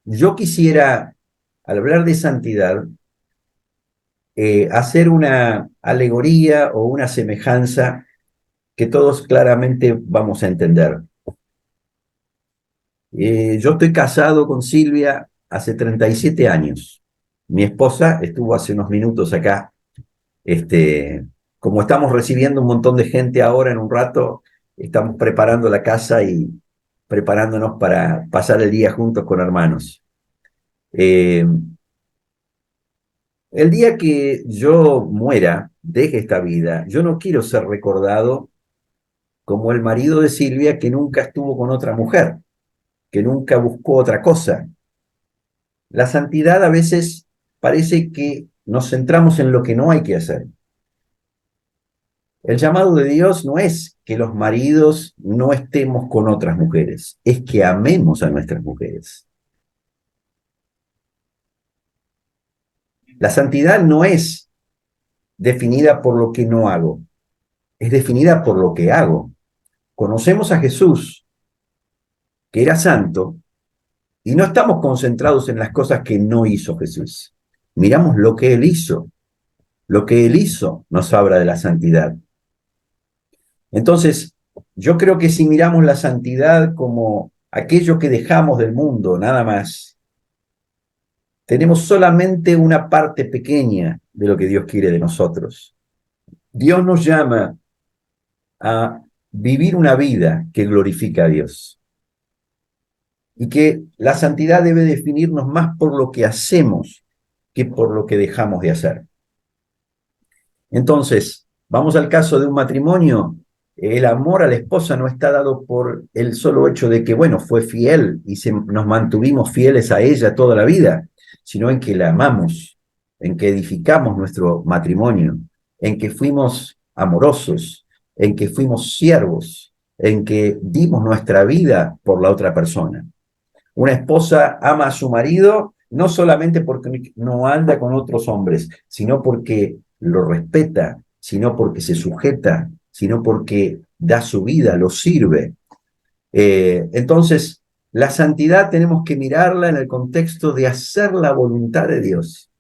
Yo quisiera, al hablar de santidad, hacer una alegoría o una semejanza que todos claramente vamos a entender. Yo estoy casado con Silvia hace 37 años. Mi esposa estuvo hace unos minutos acá. Como estamos recibiendo un montón de gente ahora en un rato, estamos preparando la casa y preparándonos para pasar el día juntos con hermanos. Eh, el día que yo muera, deje esta vida, yo no quiero ser recordado como el marido de Silvia que nunca estuvo con otra mujer, que nunca buscó otra cosa. La santidad a veces parece que nos centramos en lo que no hay que hacer. El llamado de Dios no es que los maridos no estemos con otras mujeres, es que amemos a nuestras mujeres. La santidad no es definida por lo que no hago, es definida por lo que hago. Conocemos a Jesús, que era santo, y no estamos concentrados en las cosas que no hizo Jesús. Miramos lo que Él hizo. Lo que Él hizo nos habla de la santidad. Entonces, yo creo que si miramos la santidad como aquello que dejamos del mundo, nada más, tenemos solamente una parte pequeña de lo que Dios quiere de nosotros. Dios nos llama a vivir una vida que glorifica a Dios y que la santidad debe definirnos más por lo que hacemos que por lo que dejamos de hacer. Entonces, vamos al caso de un matrimonio. El amor a la esposa no está dado por el solo hecho de que, bueno, fue fiel y nos mantuvimos fieles a ella toda la vida, sino en que la amamos, en que edificamos nuestro matrimonio, en que fuimos amorosos, en que fuimos siervos, en que dimos nuestra vida por la otra persona. Una esposa ama a su marido no solamente porque no anda con otros hombres, sino porque lo respeta, sino porque se sujeta, sino porque da su vida, lo sirve. Entonces, la santidad tenemos que mirarla en el contexto de hacer la voluntad de Dios.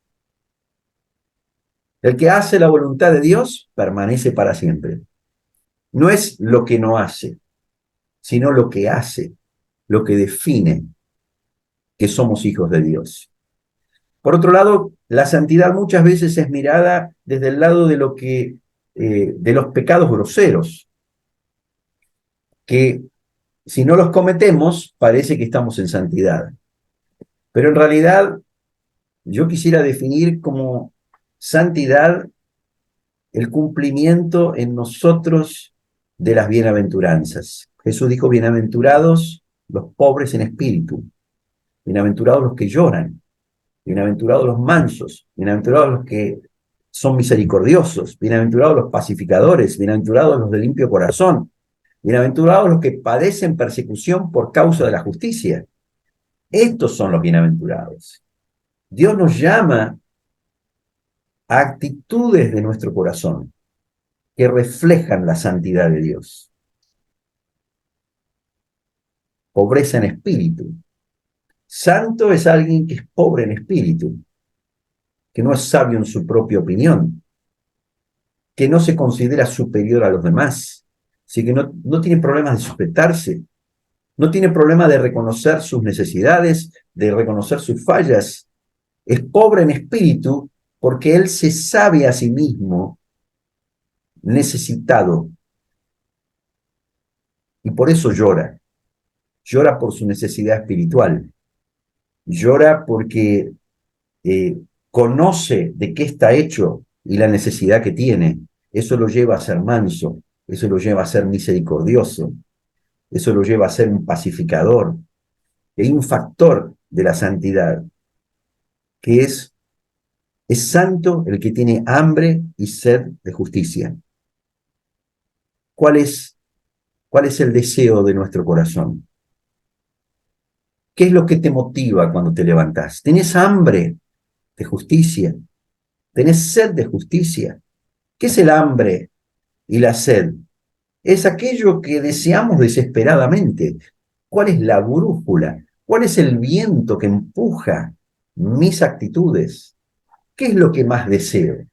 El que hace la voluntad de Dios permanece para siempre. No es lo que no hace, sino lo que hace, lo que define que somos hijos de Dios. Por otro lado, la santidad muchas veces es mirada desde el lado de de los pecados groseros, que si no los cometemos, parece que estamos en santidad. Pero en realidad, yo quisiera definir como santidad el cumplimiento en nosotros de las bienaventuranzas. Jesús dijo, bienaventurados los pobres en espíritu, bienaventurados los que lloran, bienaventurados los mansos, bienaventurados los que son misericordiosos, bienaventurados los pacificadores, bienaventurados los de limpio corazón, bienaventurados los que padecen persecución por causa de la justicia. Estos son los bienaventurados. Dios nos llama a actitudes de nuestro corazón que reflejan la santidad de Dios. Pobreza en espíritu. Santo es alguien que es pobre en espíritu, que no es sabio en su propia opinión, que no se considera superior a los demás, así que no tiene problemas de sujetarse, no tiene problema de reconocer sus necesidades, de reconocer sus fallas. Es pobre en espíritu porque él se sabe a sí mismo necesitado y por eso llora. Llora por su necesidad espiritual. Llora porque eh, conoce de qué está hecho y la necesidad que tiene. Eso lo lleva a ser manso, eso lo lleva a ser misericordioso, eso lo lleva a ser un pacificador. Hay un factor de la santidad, que es santo el que tiene hambre y sed de justicia. ¿Cuál es, ¿Cuál es el deseo de nuestro corazón? ¿Qué es lo que te motiva cuando te levantás? ¿Tenés hambre de justicia? ¿Tenés sed de justicia? ¿Qué es el hambre y la sed? Es aquello que deseamos desesperadamente. ¿Cuál es la brújula? ¿Cuál es el viento que empuja mis actitudes? ¿Qué es lo que más deseo?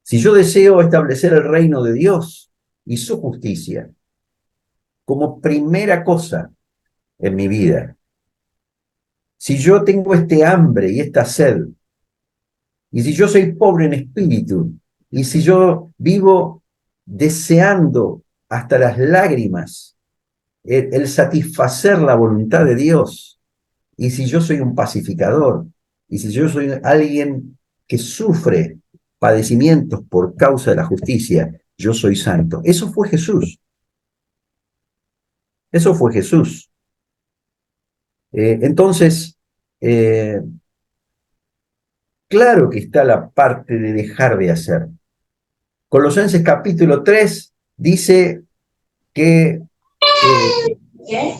Si yo deseo establecer el reino de Dios y su justicia como primera cosa en mi vida, si yo tengo este hambre y esta sed, y si yo soy pobre en espíritu, y si yo vivo deseando hasta las lágrimas el satisfacer la voluntad de Dios, y si yo soy un pacificador, y si yo soy alguien que sufre padecimientos por causa de la justicia, yo soy santo. Eso fue Jesús. Eso fue Jesús. Entonces, eh, claro que está la parte de dejar de hacer. Colosenses capítulo 3 dice que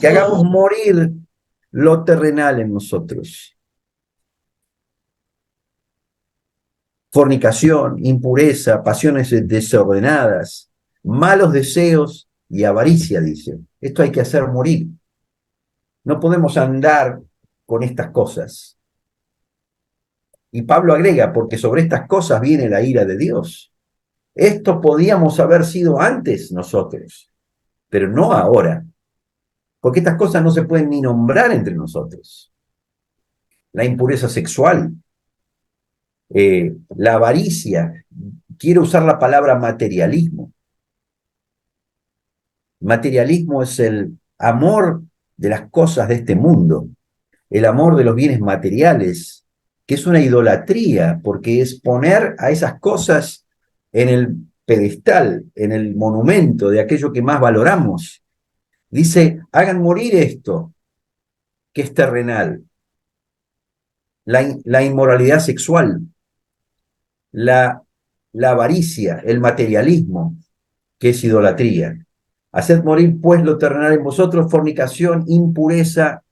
hagamos morir lo terrenal en nosotros. Fornicación, impureza, pasiones desordenadas, malos deseos y avaricia, dice. Esto hay que hacer morir. No podemos andar con estas cosas. Y Pablo agrega, porque sobre estas cosas viene la ira de Dios. Esto podíamos haber sido antes nosotros, pero no ahora, porque estas cosas no se pueden ni nombrar entre nosotros. La impureza sexual, la avaricia, quiero usar la palabra materialismo. Materialismo es el amor de las cosas de este mundo, el amor de los bienes materiales, que es una idolatría, porque es poner a esas cosas en el pedestal, en el monumento de aquello que más valoramos. Dice, hagan morir esto, que es terrenal, la inmoralidad sexual, la avaricia, el materialismo, que es idolatría. Haced morir pues lo terrenal en vosotros, fornicación, impureza,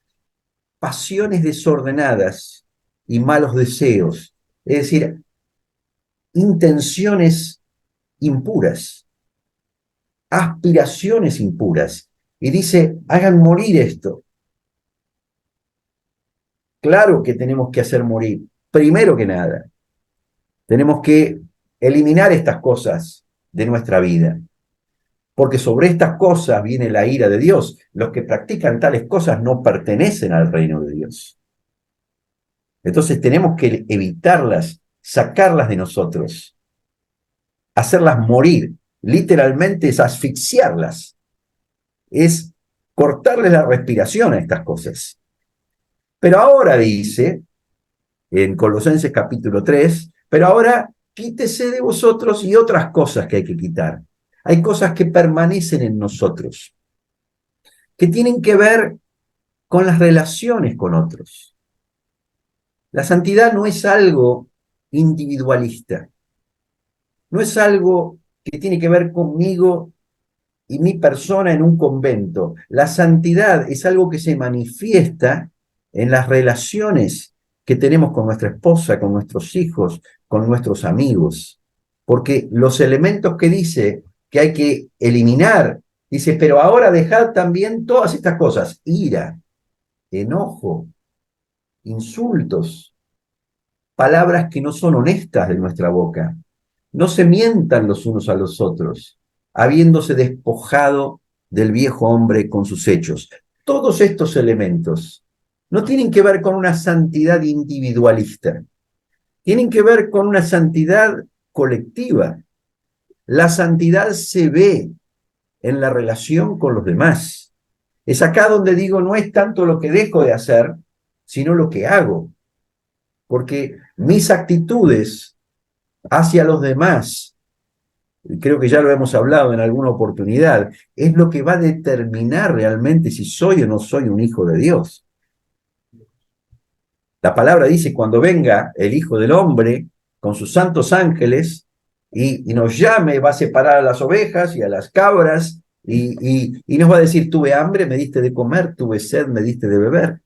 pasiones desordenadas y malos deseos. Es decir, intenciones impuras, aspiraciones impuras. Y dice, hagan morir esto. Claro que tenemos que hacer morir. Primero que nada, tenemos que eliminar estas cosas de nuestra vida. Porque sobre estas cosas viene la ira de Dios. Los que practican tales cosas no pertenecen al reino de Dios. Entonces tenemos que evitarlas, sacarlas de nosotros, hacerlas morir. Literalmente es asfixiarlas, es cortarles la respiración a estas cosas. Pero ahora dice, en Colosenses capítulo 3, pero ahora quítese de vosotros y otras cosas que hay que quitar. Hay cosas que permanecen en nosotros, que tienen que ver con las relaciones con otros. La santidad no es algo individualista, no es algo que tiene que ver conmigo y mi persona en un convento. La santidad es algo que se manifiesta en las relaciones que tenemos con nuestra esposa, con nuestros hijos, con nuestros amigos. Porque los elementos que dice que hay que eliminar, dice, pero ahora dejad también todas estas cosas: ira, enojo, insultos, palabras que no son honestas de nuestra boca. No se mientan los unos a los otros, habiéndose despojado del viejo hombre con sus hechos. Todos estos elementos no tienen que ver con una santidad individualista, tienen que ver con una santidad colectiva. La santidad se ve en la relación con los demás. Es acá donde digo, no es tanto lo que dejo de hacer, sino lo que hago. Porque mis actitudes hacia los demás, creo que ya lo hemos hablado en alguna oportunidad, es lo que va a determinar realmente si soy o no soy un hijo de Dios. La palabra dice, cuando venga el Hijo del Hombre con sus santos ángeles y nos llame, va a separar a las ovejas y a las cabras y nos va a decir, tuve hambre, me diste de comer, tuve sed, me diste de beber.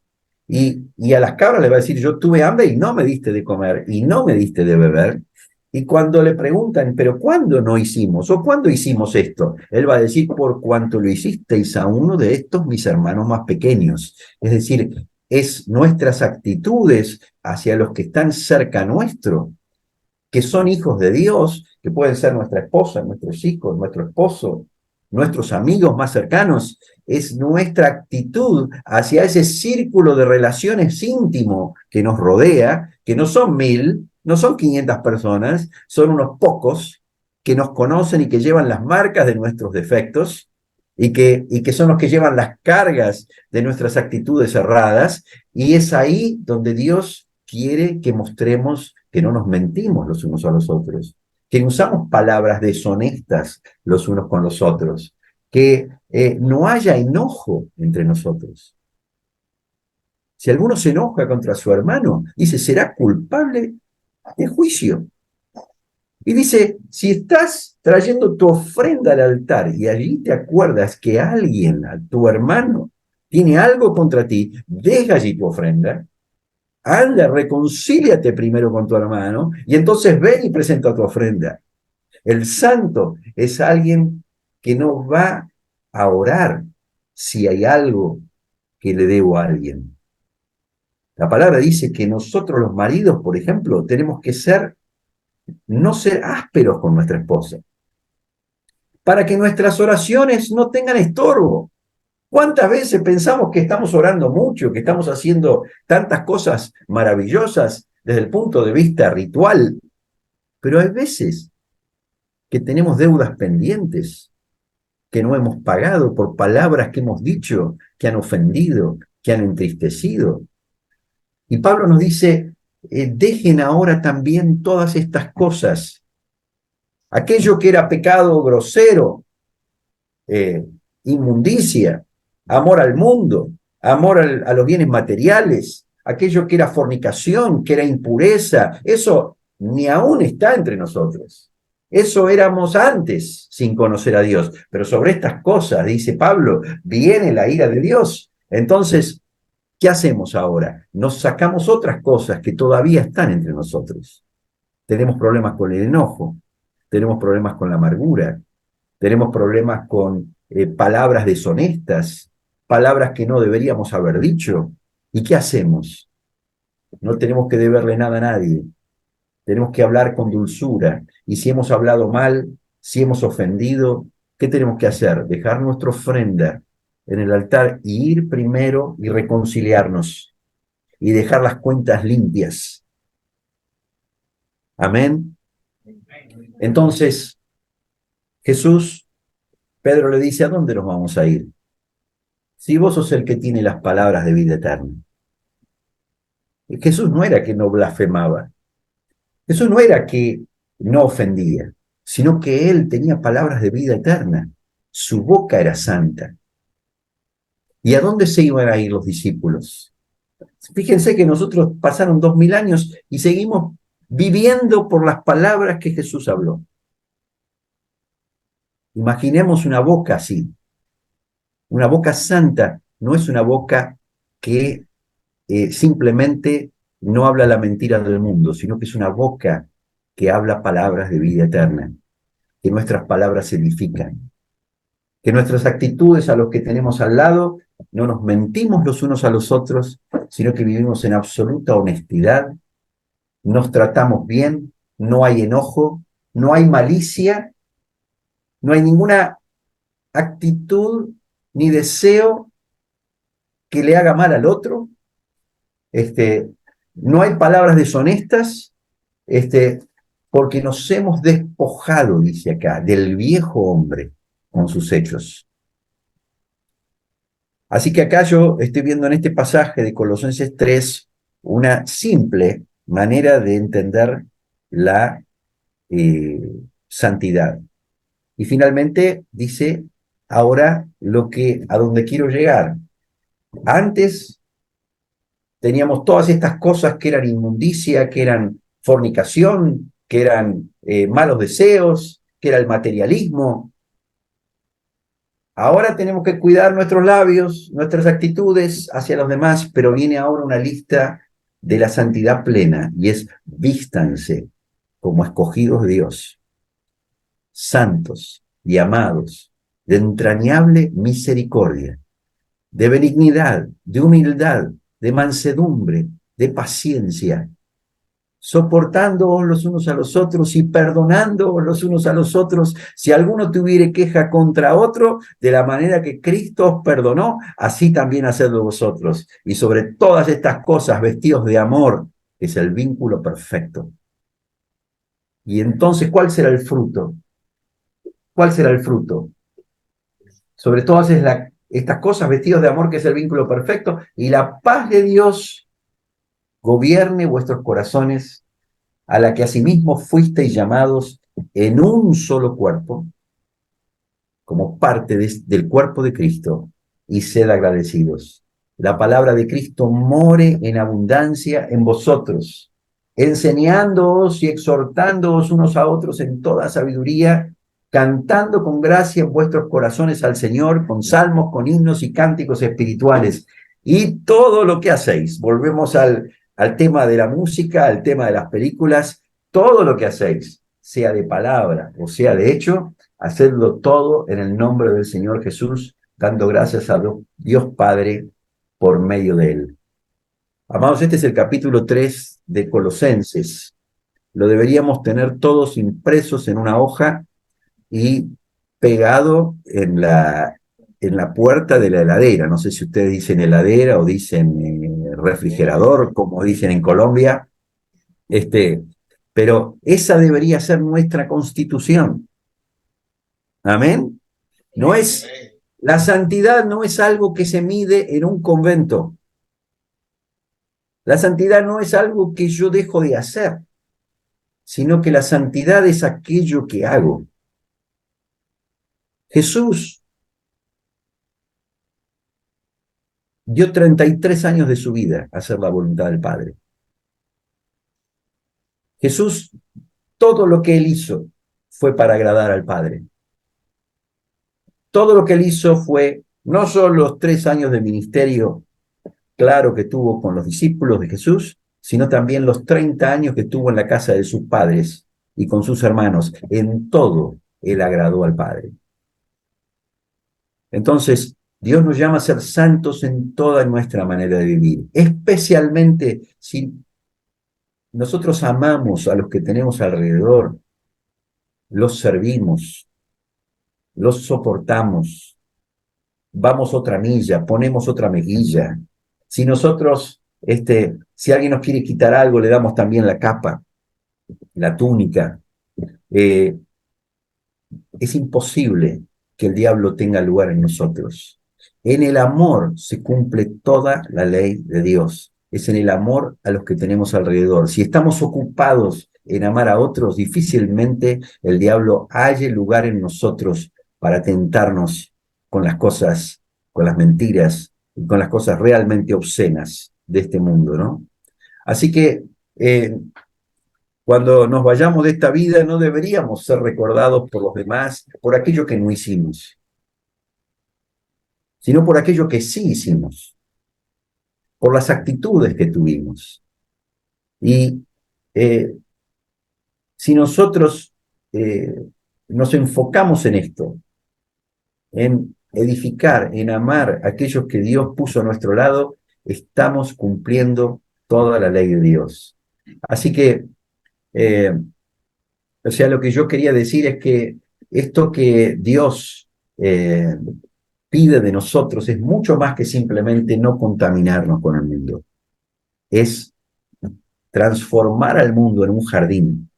Y a las cabras le va a decir, yo tuve hambre y no me diste de comer y no me diste de beber. Y cuando le preguntan, ¿pero cuándo no hicimos? ¿O cuándo hicimos esto? Él va a decir, por cuanto lo hicisteis a uno de estos mis hermanos más pequeños. Es decir, es nuestras actitudes hacia los que están cerca nuestro, que son hijos de Dios, que pueden ser nuestra esposa, nuestros hijos, nuestro esposo, nuestros amigos más cercanos, es nuestra actitud hacia ese círculo de relaciones íntimo que nos rodea, que no son 1000, no son 500 personas, son unos pocos que nos conocen y que llevan las marcas de nuestros defectos y que son los que llevan las cargas de nuestras actitudes erradas, y es ahí donde Dios quiere que mostremos que no nos mentimos los unos a los otros, que no usamos palabras deshonestas los unos con los otros, que no haya enojo entre nosotros. Si alguno se enoja contra su hermano, dice, será culpable de juicio. Y dice, si estás trayendo tu ofrenda al altar y allí te acuerdas que alguien, tu hermano, tiene algo contra ti, deja allí tu ofrenda, anda, reconcíliate primero con tu hermano y entonces ven y presenta tu ofrenda. El santo es alguien que no va a orar si hay algo que le debo a alguien. La palabra dice que nosotros los maridos, por ejemplo, tenemos que no ser ásperos con nuestra esposa, para que nuestras oraciones no tengan estorbo. ¿Cuántas veces pensamos que estamos orando mucho, que estamos haciendo tantas cosas maravillosas desde el punto de vista ritual? Pero hay veces que tenemos deudas pendientes, que no hemos pagado por palabras que hemos dicho, que han ofendido, que han entristecido. Y Pablo nos dice, dejen ahora también todas estas cosas. Aquello que era pecado grosero, inmundicia, amor al mundo, amor a los bienes materiales, aquello que era fornicación, que era impureza, eso ni aún está entre nosotros. Eso éramos antes sin conocer a Dios. Pero sobre estas cosas, dice Pablo, viene la ira de Dios. Entonces, ¿qué hacemos ahora? Nos sacamos otras cosas que todavía están entre nosotros. Tenemos problemas con el enojo, tenemos problemas con la amargura, tenemos problemas con palabras deshonestas, palabras que no deberíamos haber dicho. ¿Y qué hacemos? No tenemos que deberle nada a nadie. Tenemos que hablar con dulzura. Y si hemos hablado mal, si hemos ofendido, ¿qué tenemos que hacer? Dejar nuestra ofrenda en el altar y ir primero y reconciliarnos y dejar las cuentas limpias. Amén. Entonces, Pedro le dice, ¿a dónde nos vamos a ir? Si vos sos el que tiene las palabras de vida eterna. Jesús no era que no blasfemaba. Jesús no era que no ofendía, sino que él tenía palabras de vida eterna. Su boca era santa. ¿Y a dónde se iban a ir los discípulos? Fíjense que nosotros pasaron 2000 años y seguimos viviendo por las palabras que Jesús habló. Imaginemos una boca así. Una boca santa no es una boca que simplemente no habla la mentira del mundo, sino que es una boca que habla palabras de vida eterna, que nuestras palabras edifican, que nuestras actitudes a los que tenemos al lado no nos mentimos los unos a los otros, sino que vivimos en absoluta honestidad, nos tratamos bien, no hay enojo, no hay malicia, no hay ninguna actitud ni deseo que le haga mal al otro, no hay palabras deshonestas, porque nos hemos despojado, dice acá, del viejo hombre con sus hechos. Así que acá yo estoy viendo en este pasaje de Colosenses 3 una simple manera de entender la santidad. Y finalmente dice, ahora a donde quiero llegar. Antes teníamos todas estas cosas que eran inmundicia, que eran fornicación, que eran malos deseos, que era el materialismo. Ahora tenemos que cuidar nuestros labios, nuestras actitudes hacia los demás, pero viene ahora una lista de la santidad plena y es vístanse como escogidos de Dios, santos y amados, de entrañable misericordia, de benignidad, de humildad, de mansedumbre, de paciencia, soportándoos los unos a los otros y perdonándoos los unos a los otros, si alguno tuviere queja contra otro, de la manera que Cristo os perdonó, así también hacedlo vosotros. Y sobre todas estas cosas, vestidos de amor, que es el vínculo perfecto. Y entonces, ¿cuál será el fruto? ¿Cuál será el fruto? Sobre todas estas cosas, vestidos de amor, que es el vínculo perfecto, y la paz de Dios gobierne vuestros corazones, a la que asimismo fuisteis llamados en un solo cuerpo, como parte del cuerpo de Cristo, y sed agradecidos. La palabra de Cristo more en abundancia en vosotros, enseñándoos y exhortándoos unos a otros en toda sabiduría, cantando con gracia en vuestros corazones al Señor, con salmos, con himnos y cánticos espirituales. Y todo lo que hacéis, volvemos al tema de la música, al tema de las películas, todo lo que hacéis, sea de palabra o sea de hecho, hacedlo todo en el nombre del Señor Jesús, dando gracias a Dios Padre por medio de él. Amados, este es el capítulo 3 de Colosenses. Lo deberíamos tener todos impresos en una hoja y pegado en la puerta de la heladera. No sé si ustedes dicen heladera o dicen refrigerador, como dicen en Colombia. Pero esa debería ser nuestra constitución. Amén. No es, la santidad no es algo que se mide en un convento. La santidad no es algo que yo dejo de hacer, sino que la santidad es aquello que hago. Jesús dio 33 años de su vida a hacer la voluntad del Padre. Jesús, todo lo que él hizo fue para agradar al Padre. Todo lo que él hizo fue, no solo los 3 años de ministerio claro que tuvo con los discípulos de Jesús, sino también los 30 años que tuvo en la casa de sus padres y con sus hermanos. En todo él agradó al Padre. Entonces, Dios nos llama a ser santos en toda nuestra manera de vivir, especialmente si nosotros amamos a los que tenemos alrededor, los servimos, los soportamos, vamos otra milla, ponemos otra mejilla. Si nosotros, si alguien nos quiere quitar algo, le damos también la capa, la túnica. Es imposible que el diablo tenga lugar en nosotros. En el amor se cumple toda la ley de Dios. Es en el amor a los que tenemos alrededor. Si estamos ocupados en amar a otros, difícilmente el diablo halle lugar en nosotros para tentarnos con las cosas, con las mentiras y con las cosas realmente obscenas de este mundo, ¿no? Así que cuando nos vayamos de esta vida, no deberíamos ser recordados por los demás por aquello que no hicimos, sino por aquello que sí hicimos, por las actitudes que tuvimos. Y si nosotros nos enfocamos en esto, en edificar, en amar a aquellos que Dios puso a nuestro lado, estamos cumpliendo toda la ley de Dios. Así que o sea, lo que yo quería decir es que esto que Dios pide de nosotros es mucho más que simplemente no contaminarnos con el mundo. Es transformar al mundo en un jardín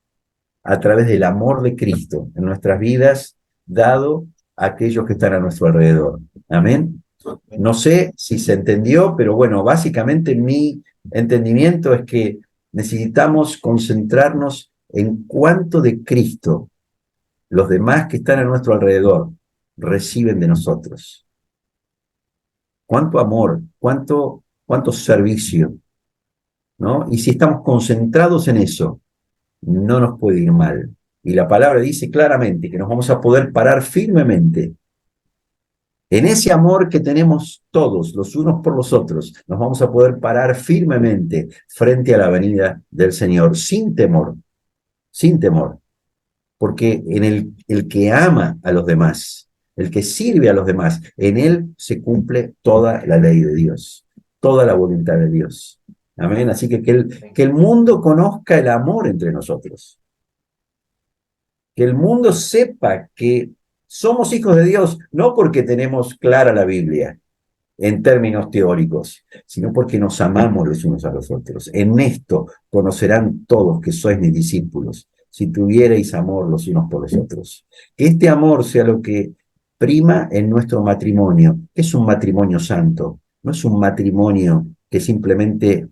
a través del amor de Cristo en nuestras vidas, dado a aquellos que están a nuestro alrededor. Amén. No sé si se entendió, pero bueno, básicamente mi entendimiento es que necesitamos concentrarnos en cuánto de Cristo los demás que están a nuestro alrededor reciben de nosotros. Cuánto amor, cuánto servicio, ¿no? Y si estamos concentrados en eso, no nos puede ir mal. Y la palabra dice claramente que nos vamos a poder parar firmemente en ese amor que tenemos todos, los unos por los otros. Nos vamos a poder parar firmemente frente a la venida del Señor, sin temor. sin temor, porque en el que ama a los demás, el que sirve a los demás, en él se cumple toda la ley de Dios, toda la voluntad de Dios. Amén. Así que el mundo conozca el amor entre nosotros, que el mundo sepa que somos hijos de Dios, no porque tenemos clara la Biblia en términos teóricos, sino porque nos amamos los unos a los otros. En esto conocerán todos que sois mis discípulos, si tuvierais amor los unos por los otros. Que este amor sea lo que prima en nuestro matrimonio. Es un matrimonio santo, no es un matrimonio que simplemente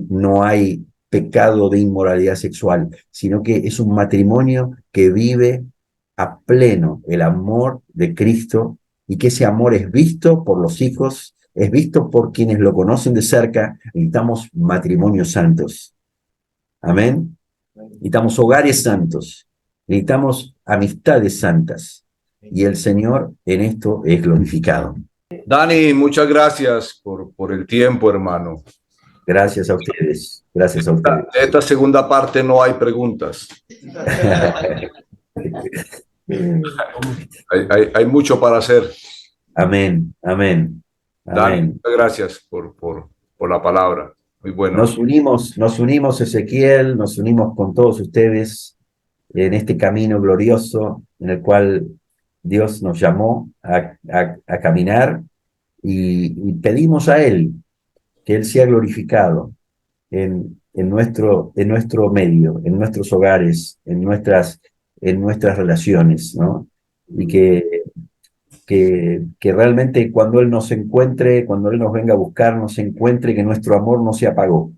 no hay pecado de inmoralidad sexual, sino que es un matrimonio que vive a pleno el amor de Cristo, y que ese amor es visto por los hijos, es visto por quienes lo conocen de cerca. Necesitamos matrimonios santos. Amén. Necesitamos hogares santos. Necesitamos amistades santas. Y el Señor en esto es glorificado. Dani, muchas gracias por el tiempo, hermano. Gracias a ustedes. Gracias a ustedes. Esta segunda parte no hay preguntas. Hay mucho para hacer. Amén, amén, Dani, amén. muchas gracias por la palabra. Muy bueno. Nos unimos, Ezequiel, nos unimos con todos ustedes en este camino glorioso en el cual Dios nos llamó a caminar, y pedimos a Él que Él sea glorificado en nuestro medio, en nuestros hogares, en nuestras relaciones, ¿no? Y que realmente cuando Él nos encuentre, cuando Él nos venga a buscar, nos encuentre que nuestro amor no se apagó,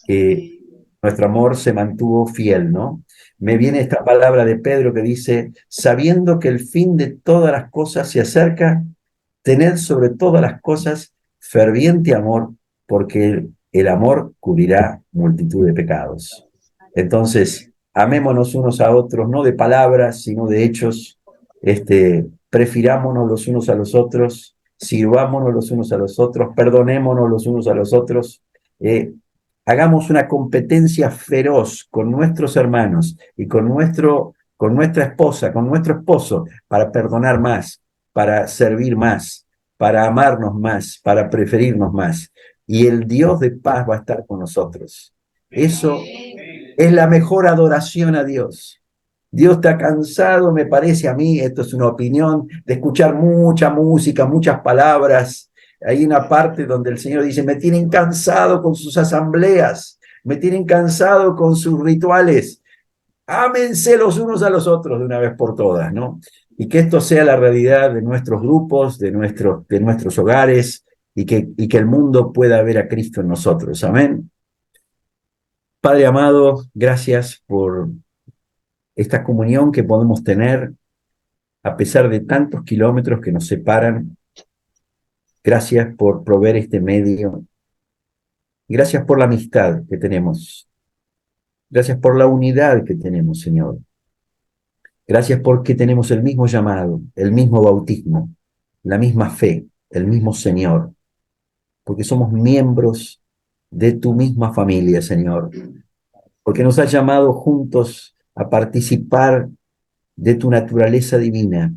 que nuestro amor se mantuvo fiel, ¿no? Me viene esta palabra de Pedro que dice, sabiendo que el fin de todas las cosas se acerca, tened sobre todas las cosas ferviente amor, porque el amor cubrirá multitud de pecados. Entonces, amémonos unos a otros, no de palabras, sino de hechos. Prefirámonos los unos a los otros, sirvámonos los unos a los otros, perdonémonos los unos a los otros. Hagamos una competencia feroz con nuestros hermanos y con nuestra esposa, con nuestro esposo, para perdonar más, para servir más, para amarnos más, para preferirnos más. Y el Dios de paz va a estar con nosotros. Eso es la mejor adoración a Dios. Dios está cansado, me parece a mí, esto es una opinión, de escuchar mucha música, muchas palabras. Hay una parte donde el Señor dice, me tienen cansado con sus asambleas, me tienen cansado con sus rituales. Ámense los unos a los otros de una vez por todas, ¿no? Y que esto sea la realidad de nuestros grupos, de nuestros hogares, y que el mundo pueda ver a Cristo en nosotros. Amén. Padre amado, gracias por esta comunión que podemos tener a pesar de tantos kilómetros que nos separan. Gracias por proveer este medio. Gracias por la amistad que tenemos. Gracias por la unidad que tenemos, Señor. Gracias porque tenemos el mismo llamado, el mismo bautismo, la misma fe, el mismo Señor. Porque somos miembros de tu misma familia, Señor. Porque nos has llamado juntos a participar de tu naturaleza divina,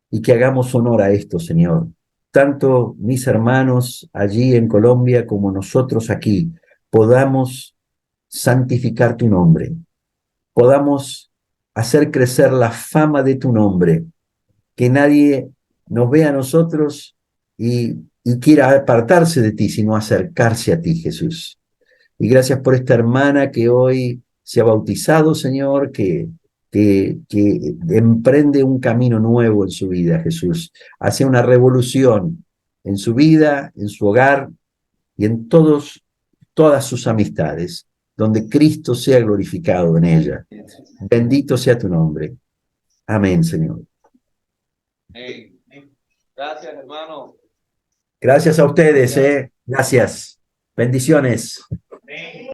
y que hagamos honor a esto, Señor. Tanto mis hermanos allí en Colombia como nosotros aquí podamos santificar tu nombre, podamos hacer crecer la fama de tu nombre, que nadie nos vea a nosotros y quiera apartarse de ti, sino acercarse a ti, Jesús. Y gracias por esta hermana que hoy se ha bautizado, Señor, que emprende un camino nuevo en su vida, Jesús. Hace una revolución en su vida, en su hogar y en todas sus amistades, donde Cristo sea glorificado en ella. Bendito sea tu nombre. Amén, Señor. Gracias, hermano. Gracias a ustedes, Gracias. Bendiciones.